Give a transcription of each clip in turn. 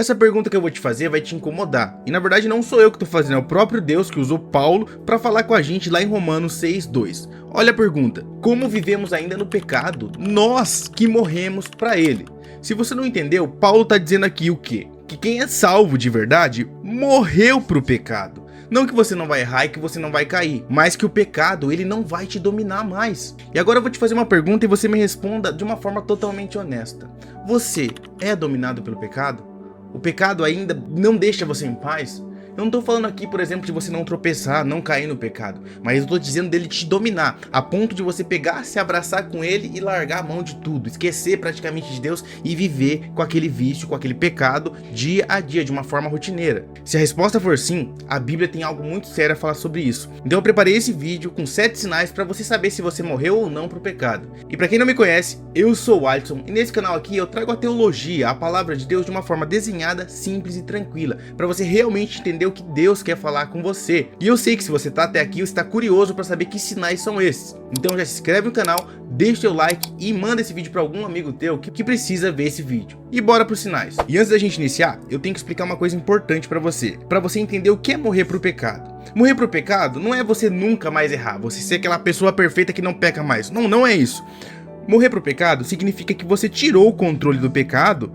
Essa pergunta que eu vou te fazer vai te incomodar. E na verdade não sou eu que estou fazendo, é o próprio Deus que usou Paulo para falar com a gente lá em Romanos 6:2. Olha a pergunta: como vivemos ainda no pecado, nós que morremos para ele? Se você não entendeu, Paulo está dizendo aqui o quê? Que quem é salvo de verdade morreu para o pecado. Não que você não vai errar e que você não vai cair, mas que o pecado ele não vai te dominar mais. E agora eu vou te fazer uma pergunta e você me responda de uma forma totalmente honesta. Você é dominado pelo pecado? O pecado ainda não deixa você em paz? Eu não tô falando aqui, por exemplo, de você não tropeçar, não cair no pecado, mas eu tô dizendo dele te dominar, a ponto de você pegar, se abraçar com ele e largar a mão de tudo, esquecer praticamente de Deus e viver com aquele vício, com aquele pecado, dia a dia, de uma forma rotineira. Se a resposta for sim, a Bíblia tem algo muito sério a falar sobre isso. Então eu preparei esse vídeo com 7 sinais para você saber se você morreu ou não pro pecado. E para quem não me conhece, eu sou o Alisson e nesse canal aqui eu trago a teologia, a palavra de Deus de uma forma desenhada, simples e tranquila, para você realmente entender o que Deus quer falar com você. E eu sei que se você tá até aqui, você está curioso para saber que sinais são esses. Então já se inscreve no canal, deixa o like e manda esse vídeo para algum amigo teu que precisa ver esse vídeo. E bora pros sinais. E antes da gente iniciar, eu tenho que explicar uma coisa importante para você entender o que é morrer pro pecado. Morrer pro pecado não é você nunca mais errar, você ser aquela pessoa perfeita que não peca mais. Não, não é isso. Morrer pro pecado significa que você tirou o controle do pecado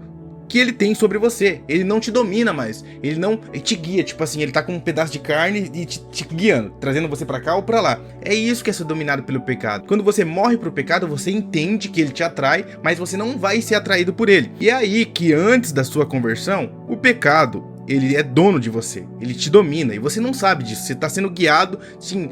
que ele tem sobre você. Ele não te domina mais, ele não te guia, tipo assim, ele tá com um pedaço de carne e te guiando, trazendo você pra cá ou pra lá. É isso que é ser dominado pelo pecado. Quando você morre pro pecado, você entende que ele te atrai, mas você não vai ser atraído por ele. E é aí que antes da sua conversão, o pecado, ele é dono de você, ele te domina e você não sabe disso, você tá sendo guiado, sim,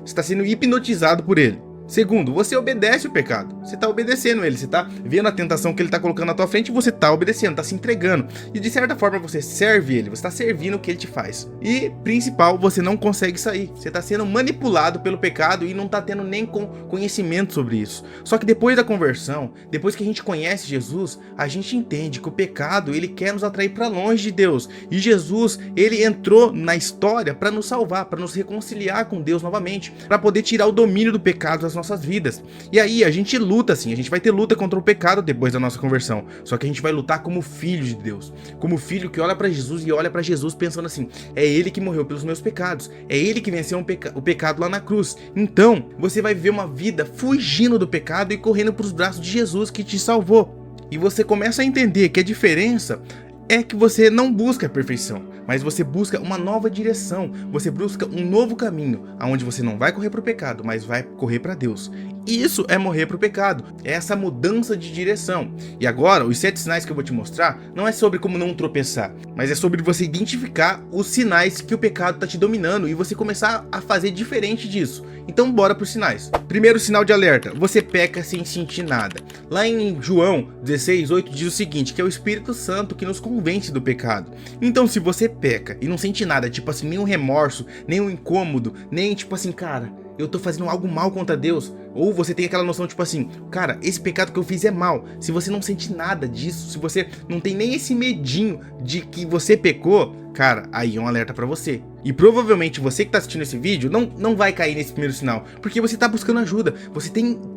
você tá sendo hipnotizado por ele. Segundo, você obedece o pecado, você está obedecendo ele, você está vendo a tentação que ele está colocando na tua frente e você está obedecendo, está se entregando. E de certa forma você serve ele, você está servindo o que ele te faz. E principal, você não consegue sair, você está sendo manipulado pelo pecado e não está tendo nem conhecimento sobre isso. Só que depois da conversão, depois que a gente conhece Jesus, a gente entende que o pecado ele quer nos atrair para longe de Deus. E Jesus, ele entrou na história para nos salvar, para nos reconciliar com Deus novamente, para poder tirar o domínio do pecado das nossas vidas. E aí a gente luta assim, a gente vai ter luta contra o pecado depois da nossa conversão, só que a gente vai lutar como filho de Deus, como filho que olha para Jesus e olha para Jesus pensando assim: é ele que morreu pelos meus pecados, é ele que venceu o pecado lá na cruz. Então você vai viver uma vida fugindo do pecado e correndo para os braços de Jesus que te salvou. E você começa a entender que a diferença é que você não busca a perfeição, mas você busca uma nova direção, você busca um novo caminho, onde você não vai correr para o pecado, mas vai correr para Deus. Isso é morrer para o pecado, é essa mudança de direção. E agora, os 7 sinais que eu vou te mostrar, não é sobre como não tropeçar, mas é sobre você identificar os sinais que o pecado está te dominando e você começar a fazer diferente disso. Então bora para os sinais. Primeiro sinal de alerta: você peca sem sentir nada. Lá em João 16:8 diz o seguinte, que é o Espírito Santo que nos convence do pecado. Então se você peca e não sente nada, tipo assim, nenhum remorso, nenhum incômodo, nem tipo assim, cara, eu tô fazendo algo mal contra Deus, ou você tem aquela noção tipo assim, cara, esse pecado que eu fiz é mal. Se você não sente nada disso, se você não tem nem esse medinho de que você pecou, cara, aí é um alerta pra você. E provavelmente você que tá assistindo esse vídeo não vai cair nesse primeiro sinal, porque você tá buscando ajuda, você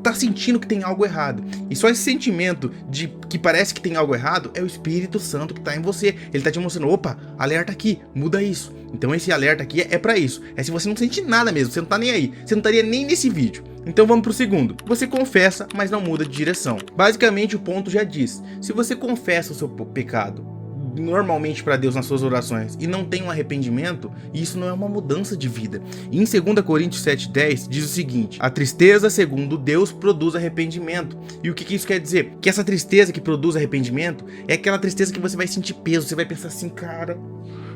tá sentindo que tem algo errado. E só esse sentimento de que parece que tem algo errado é o Espírito Santo que tá em você. Ele tá te mostrando: opa, alerta aqui, muda isso. Então esse alerta aqui é pra isso. É se você não sente nada mesmo, você não tá nem aí, você não estaria nem nesse vídeo. Então vamos pro segundo. Você confessa, mas não muda de direção. Basicamente o ponto já diz: se você confessa o seu pecado normalmente para Deus nas suas orações e não tem um arrependimento, isso não é uma mudança de vida. E em 2 Coríntios 7:10 diz o seguinte: a tristeza segundo Deus produz arrependimento. E o que isso quer dizer? Que essa tristeza que produz arrependimento é aquela tristeza que você vai sentir peso, você vai pensar assim: cara,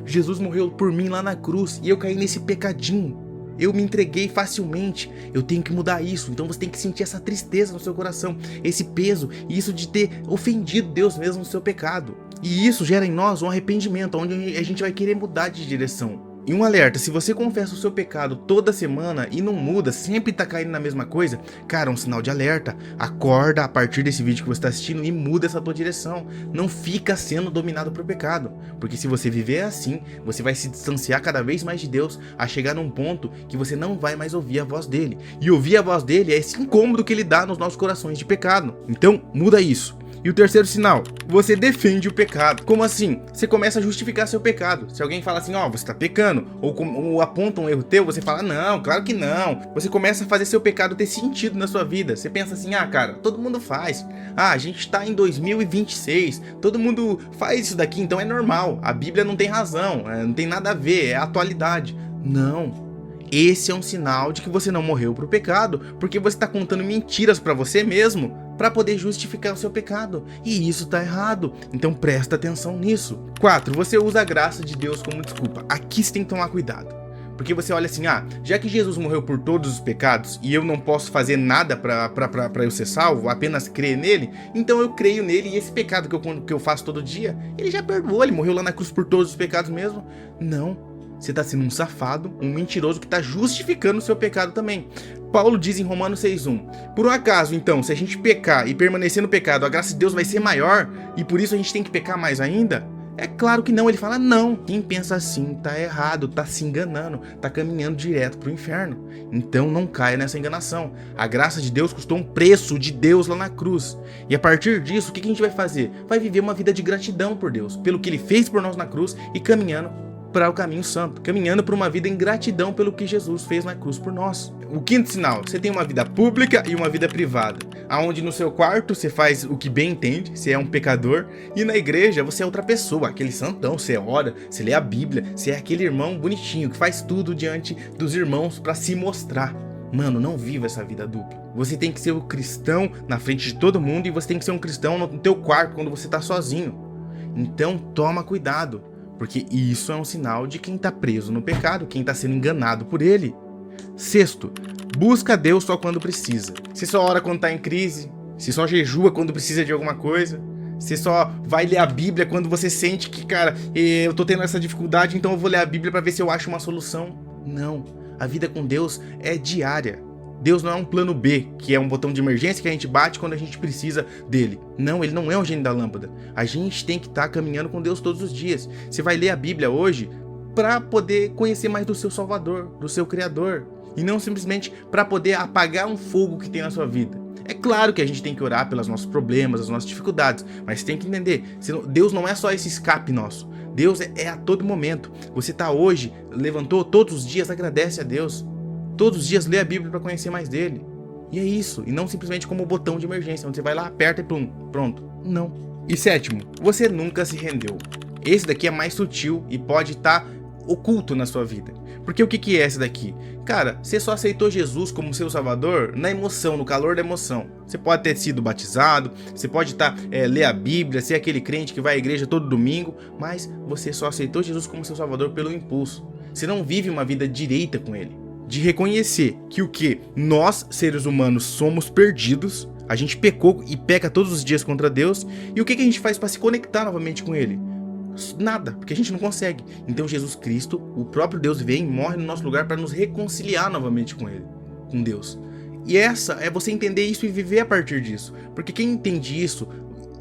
Jesus morreu por mim lá na cruz e eu caí nesse pecadinho, eu me entreguei facilmente, eu tenho que mudar isso. Então você tem que sentir essa tristeza no seu coração, esse peso, e isso de ter ofendido Deus mesmo no seu pecado. E isso gera em nós um arrependimento, onde a gente vai querer mudar de direção. E um alerta: se você confessa o seu pecado toda semana e não muda, sempre tá caindo na mesma coisa, cara, um sinal de alerta. Acorda a partir desse vídeo que você está assistindo e muda essa tua direção. Não fica sendo dominado por pecado, porque se você viver assim, você vai se distanciar cada vez mais de Deus, a chegar num ponto que você não vai mais ouvir a voz dele. E ouvir a voz dele é esse incômodo que ele dá nos nossos corações de pecado. Então muda isso. E o terceiro sinal, você defende o pecado. Como assim? Você começa a justificar seu pecado. Se alguém fala assim, ó, você tá pecando, ou aponta um erro teu, você fala, não, claro que não. Você começa a fazer seu pecado ter sentido na sua vida. Você pensa assim, ah, cara, todo mundo faz. Ah, a gente tá em 2026, todo mundo faz isso daqui, então é normal. A Bíblia não tem razão, não tem nada a ver, é a atualidade. Não. Esse é um sinal de que você não morreu pro pecado, porque você tá contando mentiras pra você mesmo, para poder justificar o seu pecado. E isso tá errado. Então presta atenção nisso. 4. Você usa a graça de Deus como desculpa. Aqui você tem que tomar cuidado. Porque você olha assim, já que Jesus morreu por todos os pecados e eu não posso fazer nada para eu ser salvo, apenas crer nele, então eu creio nele e esse pecado que eu faço todo dia, ele já perdoou, ele morreu lá na cruz por todos os pecados mesmo. Não. Você tá sendo um safado, um mentiroso que tá justificando o seu pecado também. Paulo diz em Romanos 6:1, por um acaso, então, se a gente pecar e permanecer no pecado, a graça de Deus vai ser maior e por isso a gente tem que pecar mais ainda? É claro que não, ele fala não, quem pensa assim tá errado, tá se enganando, tá caminhando direto pro inferno. Então não caia nessa enganação. A graça de Deus custou um preço de Deus lá na cruz. E a partir disso, o que a gente vai fazer? Vai viver uma vida de gratidão por Deus, pelo que ele fez por nós na cruz e caminhando para o caminho santo, caminhando para uma vida em gratidão pelo que Jesus fez na cruz por nós. O quinto sinal, você tem uma vida pública e uma vida privada, aonde no seu quarto você faz o que bem entende, você é um pecador, e na igreja você é outra pessoa, aquele santão, você ora, você lê a Bíblia, você é aquele irmão bonitinho que faz tudo diante dos irmãos para se mostrar. Mano, não viva essa vida dupla. Você tem que ser o cristão na frente de todo mundo e você tem que ser um cristão no teu quarto quando você tá sozinho. Então toma cuidado. Porque isso é um sinal de quem está preso no pecado, quem está sendo enganado por ele. Sexto, busca Deus só quando precisa. Você só ora quando está em crise, você só jejua quando precisa de alguma coisa, você só vai ler a Bíblia quando você sente que, cara, eu tô tendo essa dificuldade, então eu vou ler a Bíblia para ver se eu acho uma solução. Não, a vida com Deus é diária. Deus não é um plano B, que é um botão de emergência que a gente bate quando a gente precisa dele. Não, ele não é um gênio da lâmpada. A gente tem que estar caminhando com Deus todos os dias. Você vai ler a Bíblia hoje para poder conhecer mais do seu Salvador, do seu Criador. E não simplesmente para poder apagar um fogo que tem na sua vida. É claro que a gente tem que orar pelos nossos problemas, as nossas dificuldades, mas tem que entender, Deus não é só esse escape nosso. Deus é a todo momento. Você está hoje, levantou todos os dias, agradece a Deus. Todos os dias lê a Bíblia para conhecer mais dele. E é isso. E não simplesmente como um botão de emergência, onde você vai lá, aperta e pum, pronto. Não. E sétimo, você nunca se rendeu. Esse daqui é mais sutil e pode estar oculto na sua vida. Porque o que é esse daqui? Cara, você só aceitou Jesus como seu salvador na emoção, no calor da emoção. Você pode ter sido batizado, você pode ler a Bíblia, ser aquele crente que vai à igreja todo domingo, mas você só aceitou Jesus como seu salvador pelo impulso. Você não vive uma vida direita com ele. De reconhecer que nós, seres humanos, somos perdidos, a gente pecou e peca todos os dias contra Deus, e o que a gente faz para se conectar novamente com ele? Nada, porque a gente não consegue. Então Jesus Cristo, o próprio Deus, vem e morre no nosso lugar para nos reconciliar novamente com ele, com Deus. E essa é você entender isso e viver a partir disso, porque quem entende isso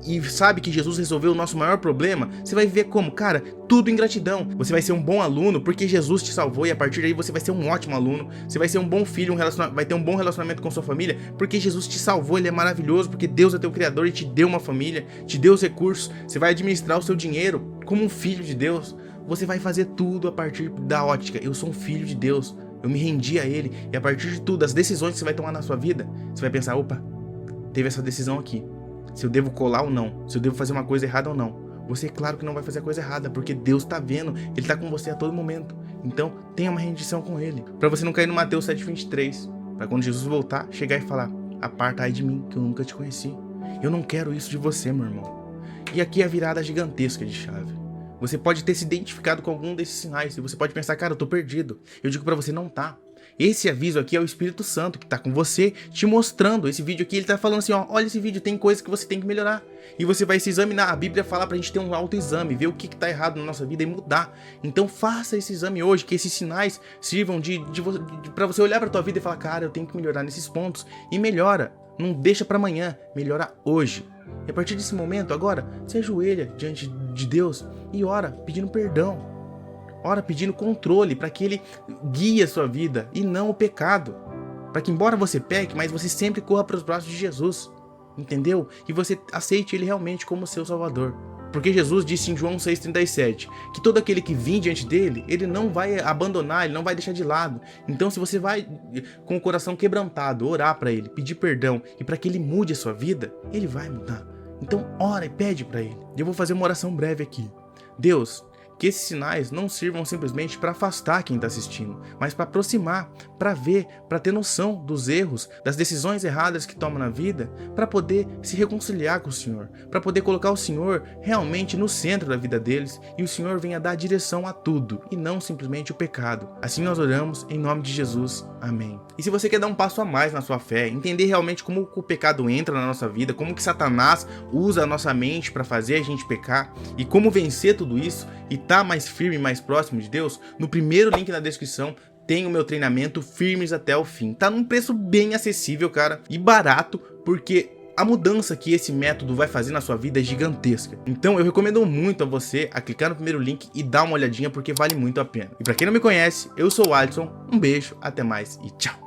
e sabe que Jesus resolveu o nosso maior problema, você vai viver como? Cara, tudo em gratidão. Você vai ser um bom aluno porque Jesus te salvou e a partir daí você vai ser um ótimo aluno. Você vai ser um bom filho, vai ter um bom relacionamento com sua família porque Jesus te salvou, ele é maravilhoso, porque Deus é teu criador e te deu uma família, te deu os recursos. Você vai administrar o seu dinheiro como um filho de Deus. Você vai fazer tudo a partir da ótica. Eu sou um filho de Deus, eu me rendi a ele. E a partir de tudo, as decisões que você vai tomar na sua vida, você vai pensar, opa, teve essa decisão aqui. Se eu devo colar ou não, se eu devo fazer uma coisa errada ou não. Você, claro que não vai fazer a coisa errada, porque Deus tá vendo, ele tá com você a todo momento. Então, tenha uma rendição com ele, para você não cair no Mateus 7:23, para quando Jesus voltar, chegar e falar, apartai de mim, que eu nunca te conheci. Eu não quero isso de você, meu irmão. E aqui é a virada gigantesca de chave. Você pode ter se identificado com algum desses sinais, e você pode pensar, cara, eu tô perdido. Eu digo para você, não tá. Esse aviso aqui é o Espírito Santo que tá com você, te mostrando. Esse vídeo aqui, ele tá falando assim, ó, olha esse vídeo, tem coisas que você tem que melhorar. E você vai se examinar. A Bíblia fala pra gente ter um autoexame, ver o que tá errado na nossa vida e mudar. Então faça esse exame hoje, que esses sinais sirvam pra você olhar pra tua vida e falar, cara, eu tenho que melhorar nesses pontos. E melhora. Não deixa pra amanhã, melhora hoje. E a partir desse momento, agora, se ajoelha diante de Deus e ora, pedindo perdão. Ora pedindo controle para que ele guie a sua vida e não o pecado. Para que embora você peque, mas você sempre corra para os braços de Jesus. entendeu? E você aceite ele realmente como seu Salvador. Porque Jesus disse em João 6,37 que todo aquele que vem diante dele, ele não vai abandonar, ele não vai deixar de lado. Então se você vai com o coração quebrantado, orar para ele, pedir perdão e para que ele mude a sua vida, ele vai mudar. Então ora e pede para ele. Eu vou fazer uma oração breve aqui. Deus, que esses sinais não sirvam simplesmente para afastar quem está assistindo, mas para aproximar, para ver, para ter noção dos erros, das decisões erradas que toma na vida, para poder se reconciliar com o Senhor, para poder colocar o Senhor realmente no centro da vida deles e o Senhor venha dar direção a tudo e não simplesmente o pecado. Assim nós oramos em nome de Jesus. Amém. E se você quer dar um passo a mais na sua fé, entender realmente como o pecado entra na nossa vida, como que Satanás usa a nossa mente para fazer a gente pecar e como vencer tudo isso e tá mais firme e mais próximo de Deus, no primeiro link na descrição tem o meu treinamento Firmes até o Fim. Tá num preço bem acessível, cara, e barato, porque a mudança que esse método vai fazer na sua vida é gigantesca. Então eu recomendo muito a você a clicar no primeiro link e dar uma olhadinha, porque vale muito a pena. E pra quem não me conhece, eu sou o Alisson, um beijo, até mais e tchau!